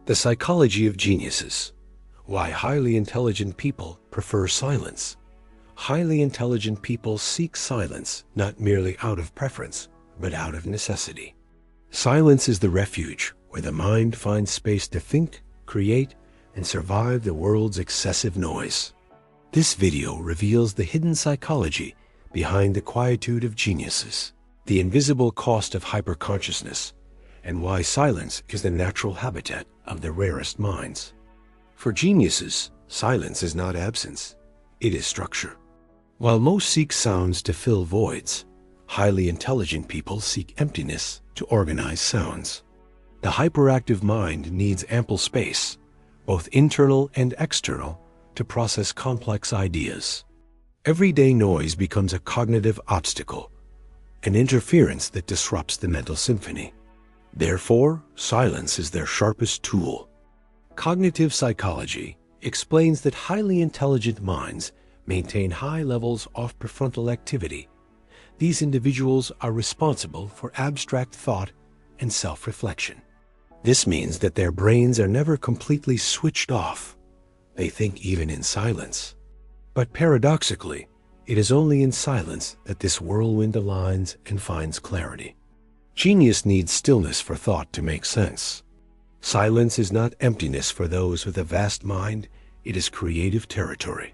The psychology of geniuses. Why highly intelligent people prefer silence. Highly intelligent people seek silence not merely out of preference, but out of necessity. Silence is the refuge where the mind finds space to think, create, and survive the world's excessive noise. This video reveals the hidden psychology behind the quietude of geniuses, the invisible cost of hyperconsciousness, and why silence is the natural habitat of the rarest minds. For geniuses, silence is not absence, it is structure. While most seek sounds to fill voids, highly intelligent people seek emptiness to organize sounds. The hyperactive mind needs ample space, both internal and external, to process complex ideas. Everyday noise becomes a cognitive obstacle, an interference that disrupts the mental symphony. Therefore, silence is their sharpest tool. Cognitive psychology explains that highly intelligent minds maintain high levels of prefrontal activity. These individuals are responsible for abstract thought and self-reflection. This means that their brains are never completely switched off. They think even in silence. But paradoxically, it is only in silence that this whirlwind aligns and finds clarity. Genius needs stillness for thought to make sense. Silence is not emptiness for those with a vast mind, it is creative territory.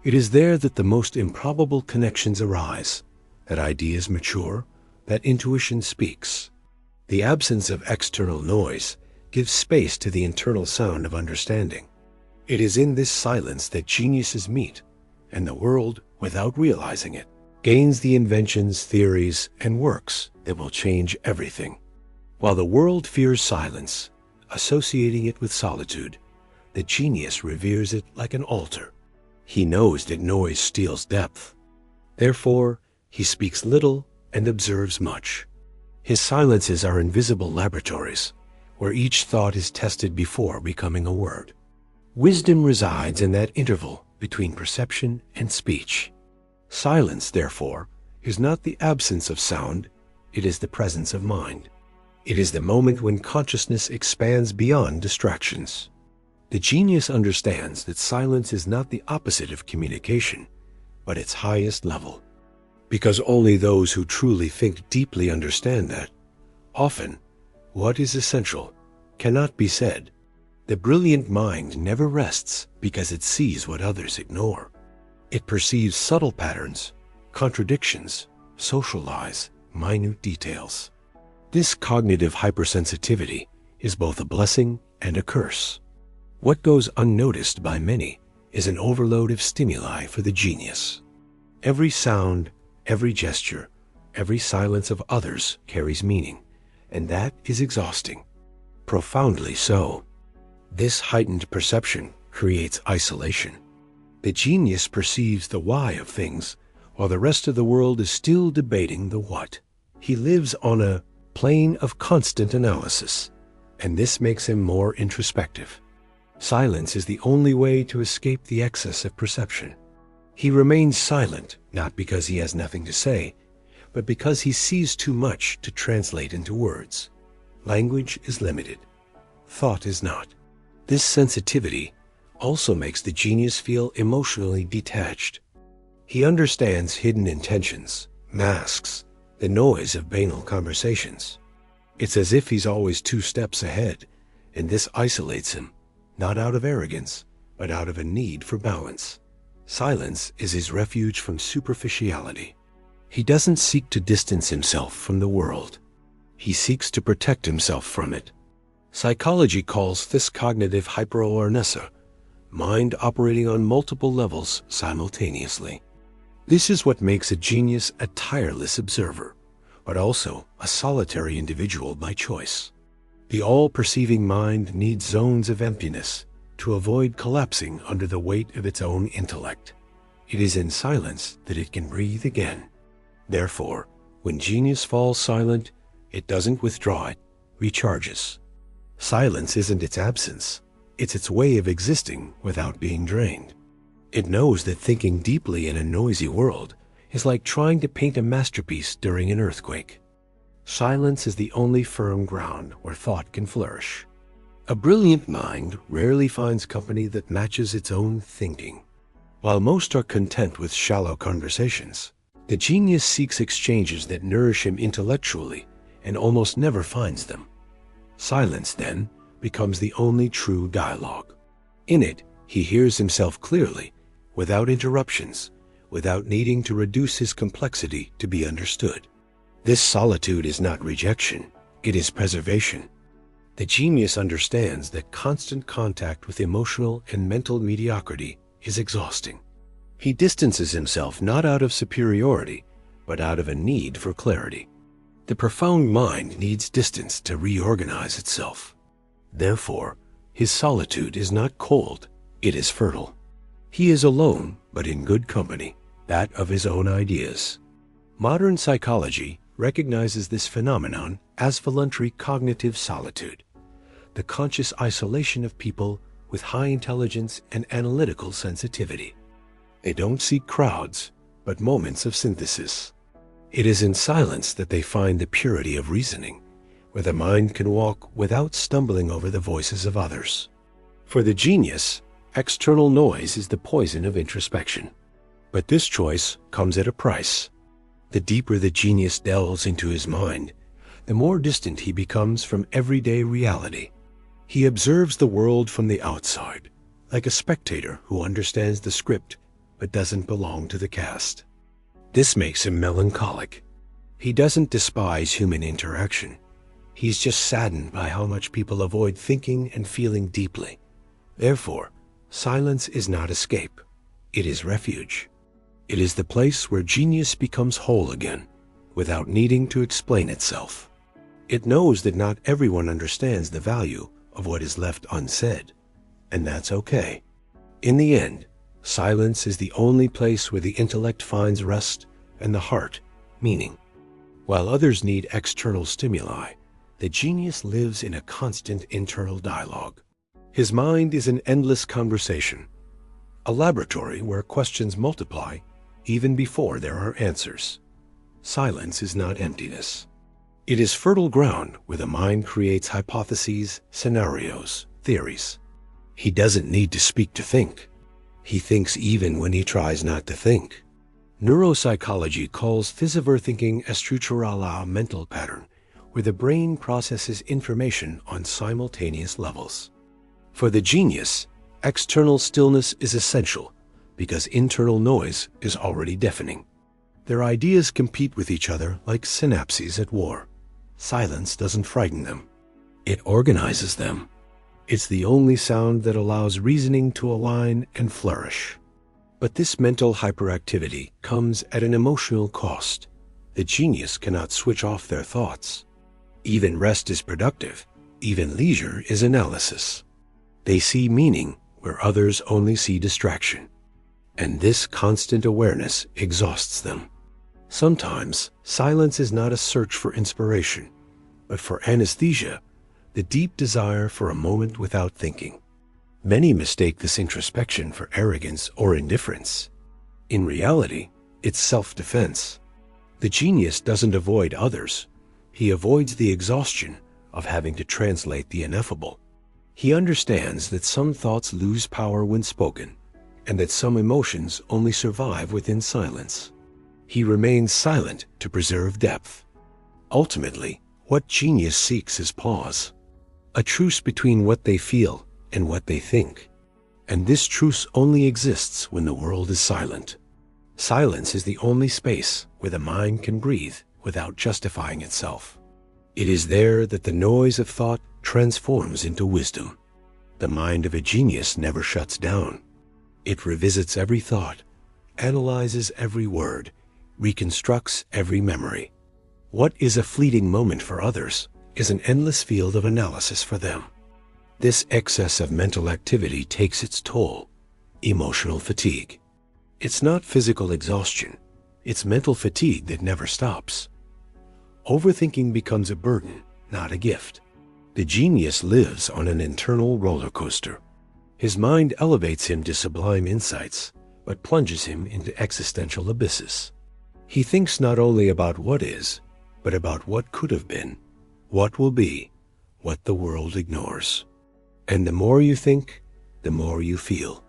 It is there that the most improbable connections arise, that ideas mature, that intuition speaks. The absence of external noise gives space to the internal sound of understanding. It is in this silence that geniuses meet, and the world, without realizing it, gains the inventions, theories, and works that will change everything. While the world fears silence, associating it with solitude, the genius reveres it like an altar. He knows that noise steals depth. Therefore, he speaks little and observes much. His silences are invisible laboratories, where each thought is tested before becoming a word. Wisdom resides in that interval between perception and speech. Silence, therefore, is not the absence of sound, it is the presence of mind. It is the moment when consciousness expands beyond distractions. The genius understands that silence is not the opposite of communication, but its highest level. Because only those who truly think deeply understand that, often, what is essential cannot be said. The brilliant mind never rests because it sees what others ignore. It perceives subtle patterns, contradictions, social lies, minute details. This cognitive hypersensitivity is both a blessing and a curse. What goes unnoticed by many is an overload of stimuli for the genius. Every sound, every gesture, every silence of others carries meaning, and that is exhausting. Profoundly so. This heightened perception creates isolation. The genius perceives the why of things, while the rest of the world is still debating the what. He lives on a plane of constant analysis, and this makes him more introspective. Silence is the only way to escape the excess of perception. He remains silent, not because he has nothing to say, but because he sees too much to translate into words. Language is limited. Thought is not. This sensitivity also makes the genius feel emotionally detached. He understands hidden intentions, masks, the noise of banal conversations. It's as if he's always 2 steps ahead, and this isolates him, not out of arrogance, but out of a need for balance. Silence is his refuge from superficiality. He doesn't seek to distance himself from the world. He seeks to protect himself from it. Psychology calls this cognitive hyperawareness, mind operating on multiple levels simultaneously. This is what makes a genius a tireless observer, but also a solitary individual by choice. The all-perceiving mind needs zones of emptiness to avoid collapsing under the weight of its own intellect. It is in silence that it can breathe again. Therefore, when genius falls silent, it doesn't withdraw, it recharges. Silence isn't its absence, it's its way of existing without being drained. It knows that thinking deeply in a noisy world is like trying to paint a masterpiece during an earthquake. Silence is the only firm ground where thought can flourish. A brilliant mind rarely finds company that matches its own thinking. While most are content with shallow conversations, the genius seeks exchanges that nourish him intellectually and almost never finds them. Silence, then, becomes the only true dialogue. In it, he hears himself clearly, without interruptions, without needing to reduce his complexity to be understood. This solitude is not rejection, it is preservation. The genius understands that constant contact with emotional and mental mediocrity is exhausting. He distances himself not out of superiority, but out of a need for clarity. The profound mind needs distance to reorganize itself. Therefore, his solitude is not cold, it is fertile. He is alone, but in good company, that of his own ideas. Modern psychology recognizes this phenomenon as voluntary cognitive solitude, the conscious isolation of people with high intelligence and analytical sensitivity. They don't seek crowds, but moments of synthesis. It is in silence that they find the purity of reasoning, where the mind can walk without stumbling over the voices of others. For the genius, external noise is the poison of introspection. But this choice comes at a price. The deeper the genius delves into his mind, the more distant he becomes from everyday reality. He observes the world from the outside, like a spectator who understands the script but doesn't belong to the cast. This makes him melancholic. He doesn't despise human interaction. He's just saddened by how much people avoid thinking and feeling deeply. Therefore, silence is not escape. It is refuge. It is the place where genius becomes whole again, without needing to explain itself. It knows that not everyone understands the value of what is left unsaid, and that's okay. In the end, silence is the only place where the intellect finds rest and the heart meaning. While others need external stimuli, the genius lives in a constant internal dialogue. His mind is an endless conversation, a laboratory where questions multiply even before there are answers. Silence is not emptiness. It is fertile ground where the mind creates hypotheses, scenarios, theories. He doesn't need to speak to think. He thinks even when he tries not to think. Neuropsychology calls thinking a structurale mental pattern, where the brain processes information on simultaneous levels. For the genius, external stillness is essential because internal noise is already deafening. Their ideas compete with each other like synapses at war. Silence doesn't frighten them. It organizes them. It's the only sound that allows reasoning to align and flourish. But this mental hyperactivity comes at an emotional cost. The genius cannot switch off their thoughts. Even rest is productive. Even leisure is analysis. They see meaning where others only see distraction. And this constant awareness exhausts them. Sometimes, silence is not a search for inspiration, but for anesthesia, the deep desire for a moment without thinking. Many mistake this introspection for arrogance or indifference. In reality, it's self-defense. The genius doesn't avoid others. He avoids the exhaustion of having to translate the ineffable. He understands that some thoughts lose power when spoken, and that some emotions only survive within silence. He remains silent to preserve depth. Ultimately, what genius seeks is pause, a truce between what they feel and what they think. And this truce only exists when the world is silent. Silence is the only space where the mind can breathe without justifying itself. It is there that the noise of thought transforms into wisdom. The mind of a genius never shuts down. It revisits every thought, analyzes every word, reconstructs every memory. What is a fleeting moment for others is an endless field of analysis for them. This excess of mental activity takes its toll, emotional fatigue. It's not physical exhaustion, it's mental fatigue that never stops. Overthinking becomes a burden, not a gift. The genius lives on an internal roller coaster. His mind elevates him to sublime insights, but plunges him into existential abysses. He thinks not only about what is, but about what could have been, what will be, what the world ignores. And the more you think, the more you feel.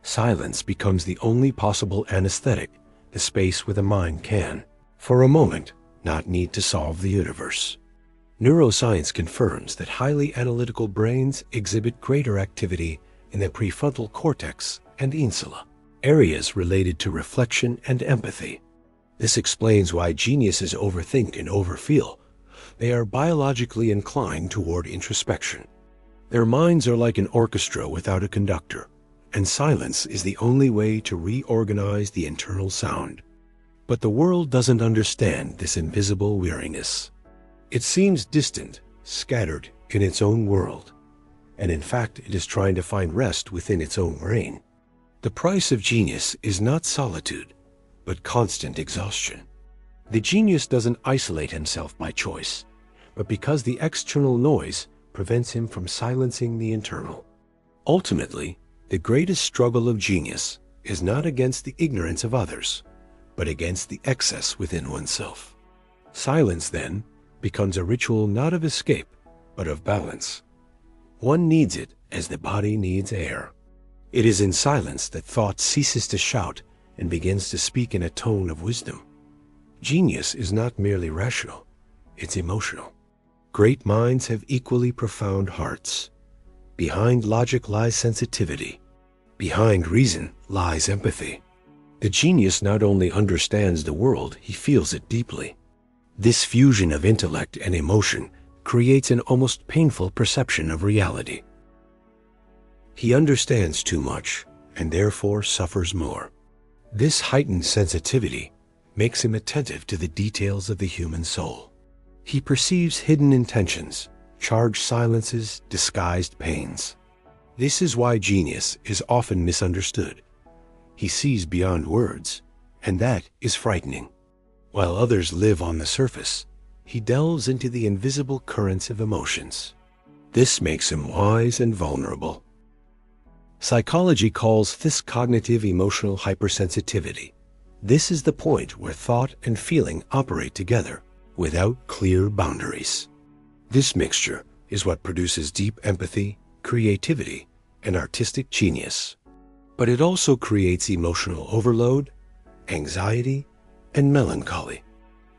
Silence becomes the only possible anesthetic, the space where the mind can, for a moment, not need to solve the universe. Neuroscience confirms that highly analytical brains exhibit greater activity in the prefrontal cortex and insula, areas related to reflection and empathy. This explains why geniuses overthink and overfeel. They are biologically inclined toward introspection. Their minds are like an orchestra without a conductor, and silence is the only way to reorganize the internal sound. But the world doesn't understand this invisible weariness. It seems distant, scattered in its own world, and in fact it is trying to find rest within its own brain. The price of genius is not solitude, but constant exhaustion. The genius doesn't isolate himself by choice, but because the external noise prevents him from silencing the internal. Ultimately, the greatest struggle of genius is not against the ignorance of others, but against the excess within oneself. Silence, then, becomes a ritual not of escape, but of balance. One needs it as the body needs air. It is in silence that thought ceases to shout and begins to speak in a tone of wisdom. Genius is not merely rational, it's emotional. Great minds have equally profound hearts. Behind logic lies sensitivity. Behind reason lies empathy. The genius not only understands the world, he feels it deeply. This fusion of intellect and emotion creates an almost painful perception of reality. He understands too much and therefore suffers more. This heightened sensitivity makes him attentive to the details of the human soul. He perceives hidden intentions, charged silences, disguised pains. This is why genius is often misunderstood. He sees beyond words, and that is frightening. While others live on the surface, he delves into the invisible currents of emotions. This makes him wise and vulnerable. Psychology calls this cognitive emotional hypersensitivity. This is the point where thought and feeling operate together without clear boundaries. This mixture is what produces deep empathy, creativity, and artistic genius. But it also creates emotional overload, anxiety, and melancholy.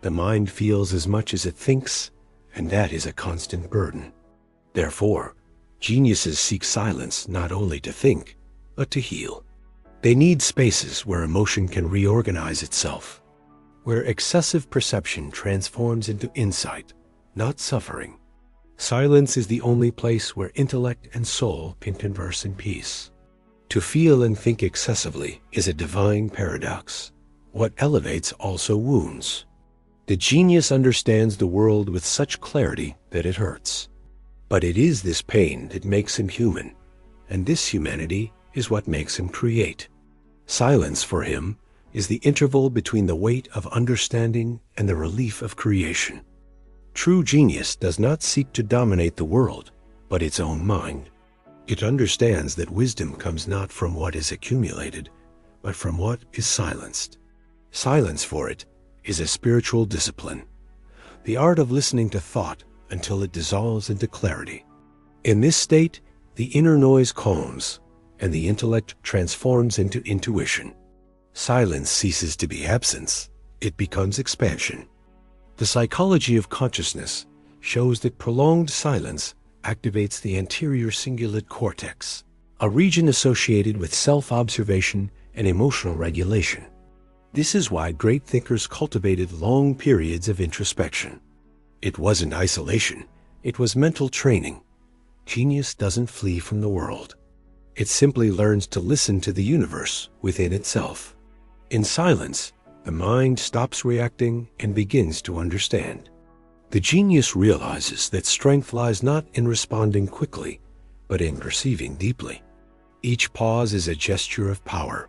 The mind feels as much as it thinks, and that is a constant burden. Therefore, geniuses seek silence not only to think, but to heal. They need spaces where emotion can reorganize itself, where excessive perception transforms into insight, not suffering. Silence is the only place where intellect and soul can converse in peace. To feel and think excessively is a divine paradox. What elevates also wounds. The genius understands the world with such clarity that it hurts. But it is this pain that makes him human, and this humanity is what makes him create. Silence for him is the interval between the weight of understanding and the relief of creation. True genius does not seek to dominate the world, but its own mind. It understands that wisdom comes not from what is accumulated, but from what is silenced. Silence for it is a spiritual discipline, the art of listening to thought until it dissolves into clarity. In this state, the inner noise calms, and the intellect transforms into intuition. Silence ceases to be absence, it becomes expansion. The psychology of consciousness shows that prolonged silence activates the anterior cingulate cortex, a region associated with self-observation and emotional regulation. This is why great thinkers cultivated long periods of introspection. It wasn't isolation, it was mental training. Genius doesn't flee from the world. It simply learns to listen to the universe within itself. In silence, the mind stops reacting and begins to understand. The genius realizes that strength lies not in responding quickly, but in perceiving deeply. Each pause is a gesture of power,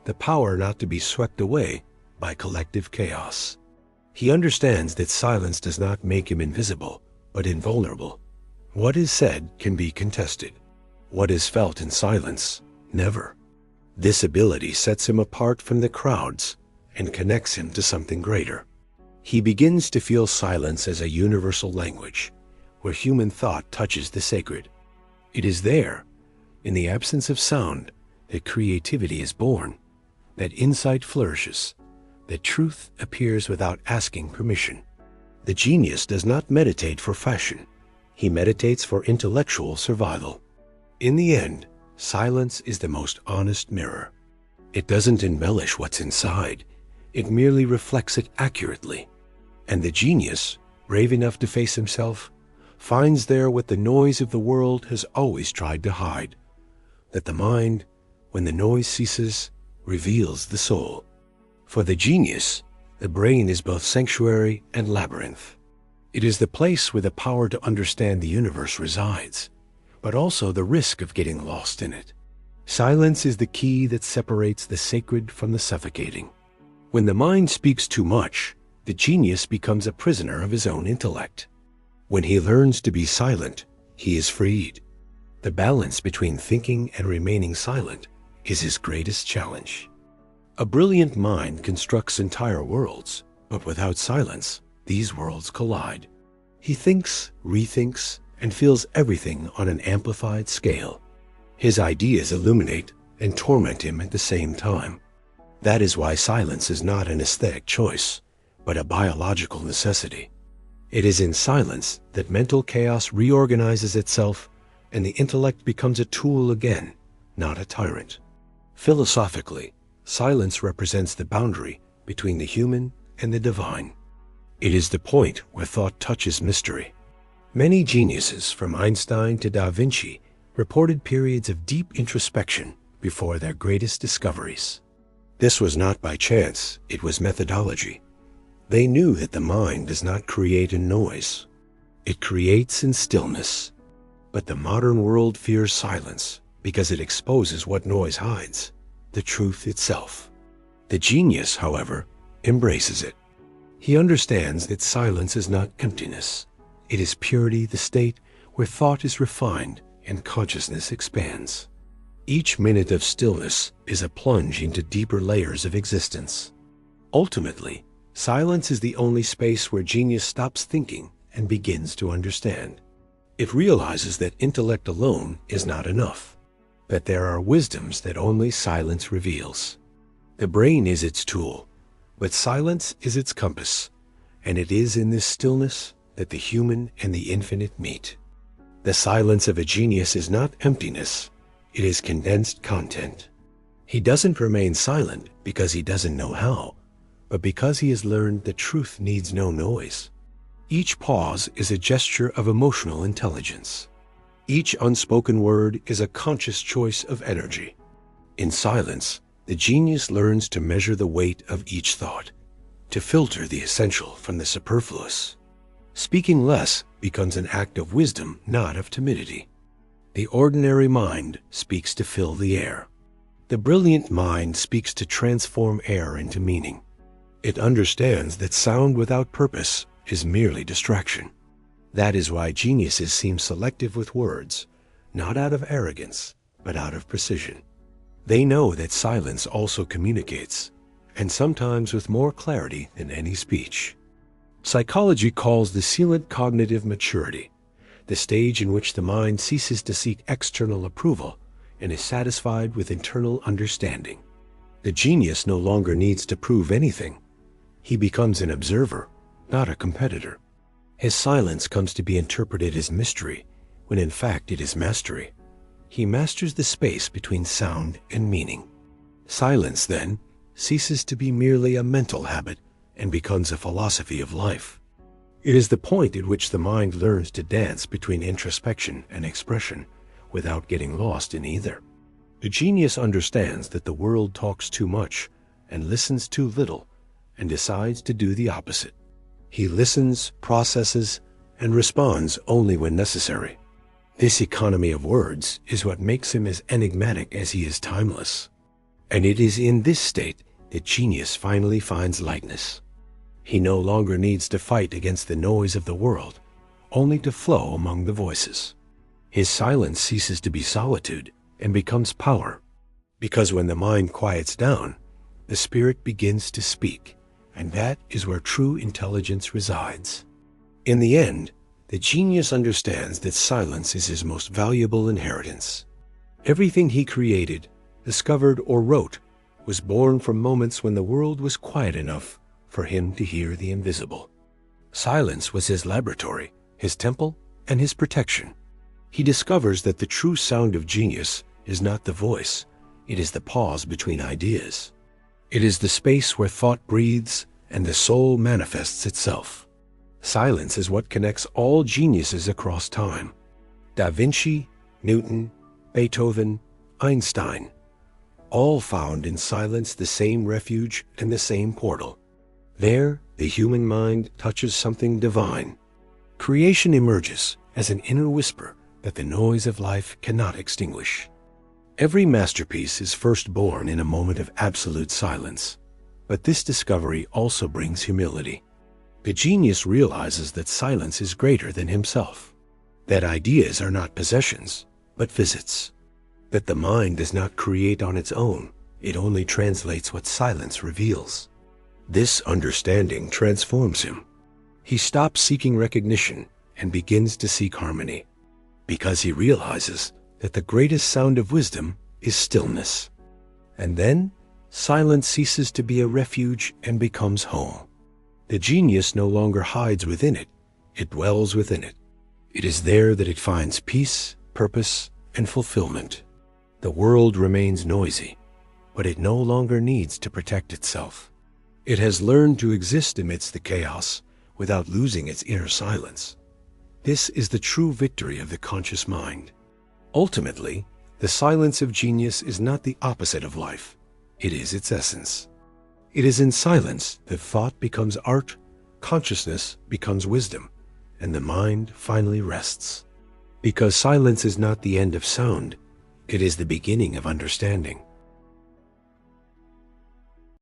the power not to be swept away by collective chaos. He understands that silence does not make him invisible, but invulnerable. What is said can be contested. What is felt in silence, never. This ability sets him apart from the crowds and connects him to something greater. He begins to feel silence as a universal language, where human thought touches the sacred. It is there, in the absence of sound, that creativity is born, that insight flourishes, that truth appears without asking permission. The genius does not meditate for fashion. He meditates for intellectual survival. In the end, silence is the most honest mirror. It doesn't embellish what's inside. It merely reflects it accurately. And the genius, brave enough to face himself, finds there what the noise of the world has always tried to hide, that the mind, when the noise ceases, reveals the soul. For the genius, the brain is both sanctuary and labyrinth. It is the place where the power to understand the universe resides, but also the risk of getting lost in it. Silence is the key that separates the sacred from the suffocating. When the mind speaks too much, the genius becomes a prisoner of his own intellect. When he learns to be silent, he is freed. The balance between thinking and remaining silent is his greatest challenge. A brilliant mind constructs entire worlds, but without silence, these worlds collide. He thinks, rethinks, and feels everything on an amplified scale. His ideas illuminate and torment him at the same time. That is why silence is not an aesthetic choice, but a biological necessity. It is in silence that mental chaos reorganizes itself and the intellect becomes a tool again, not a tyrant. Philosophically, silence represents the boundary between the human and the divine. It is the point where thought touches mystery. Many geniuses, from Einstein to Da Vinci, reported periods of deep introspection before their greatest discoveries. This was not by chance, it was methodology. They knew that the mind does not create in noise. It creates in stillness. But the modern world fears silence because it exposes what noise hides, the truth itself. The genius, however, embraces it. He understands that silence is not emptiness. It is purity, the state where thought is refined and consciousness expands. Each minute of stillness is a plunge into deeper layers of existence. Ultimately, silence is the only space where genius stops thinking and begins to understand. It realizes that intellect alone is not enough, that there are wisdoms that only silence reveals. The brain is its tool, but silence is its compass, and it is in this stillness that the human and the infinite meet. The silence of a genius is not emptiness, it is condensed content. He doesn't remain silent because he doesn't know how, but because he has learned that truth needs no noise. Each pause is a gesture of emotional intelligence. Each unspoken word is a conscious choice of energy. In silence, the genius learns to measure the weight of each thought, to filter the essential from the superfluous. Speaking less becomes an act of wisdom, not of timidity. The ordinary mind speaks to fill the air. The brilliant mind speaks to transform air into meaning. It understands that sound without purpose is merely distraction. That is why geniuses seem selective with words, not out of arrogance, but out of precision. They know that silence also communicates, and sometimes with more clarity than any speech. Psychology calls the sealant cognitive maturity, the stage in which the mind ceases to seek external approval and is satisfied with internal understanding. The genius no longer needs to prove anything. He becomes an observer, not a competitor. His silence comes to be interpreted as mystery, when in fact it is mastery. He masters the space between sound and meaning. Silence, then, ceases to be merely a mental habit and becomes a philosophy of life. It is the point at which the mind learns to dance between introspection and expression without getting lost in either. The genius understands that the world talks too much and listens too little and decides to do the opposite. He listens, processes, and responds only when necessary. This economy of words is what makes him as enigmatic as he is timeless. And it is in this state that genius finally finds lightness. He no longer needs to fight against the noise of the world, only to flow among the voices. His silence ceases to be solitude and becomes power, because when the mind quiets down, the spirit begins to speak, and that is where true intelligence resides. In the end, The genius understands that silence is his most valuable inheritance. Everything he created, discovered, or wrote was born from moments when the world was quiet enough for him to hear the invisible. Silence was his laboratory, his temple, and his protection. He discovers that the true sound of genius is not the voice, it is the pause between ideas. It is the space where thought breathes and the soul manifests itself. Silence is what connects all geniuses across time. Da Vinci, Newton, Beethoven, Einstein, all found in silence the same refuge and the same portal. There, the human mind touches something divine. Creation emerges as an inner whisper that the noise of life cannot extinguish. Every masterpiece is first born in a moment of absolute silence, but this discovery also brings humility. The genius realizes that silence is greater than himself, that ideas are not possessions, but visits, that the mind does not create on its own, it only translates what silence reveals. This understanding transforms him. He stops seeking recognition and begins to seek harmony, because he realizes that the greatest sound of wisdom is stillness. And then, silence ceases to be a refuge and becomes home. The genius no longer hides within it, it dwells within it. It is there that it finds peace, purpose, and fulfillment. The world remains noisy, but it no longer needs to protect itself. It has learned to exist amidst the chaos without losing its inner silence. This is the true victory of the conscious mind. Ultimately, the silence of genius is not the opposite of life. It is its essence. It is in silence that thought becomes art, consciousness becomes wisdom, and the mind finally rests. Because silence is not the end of sound, it is the beginning of understanding.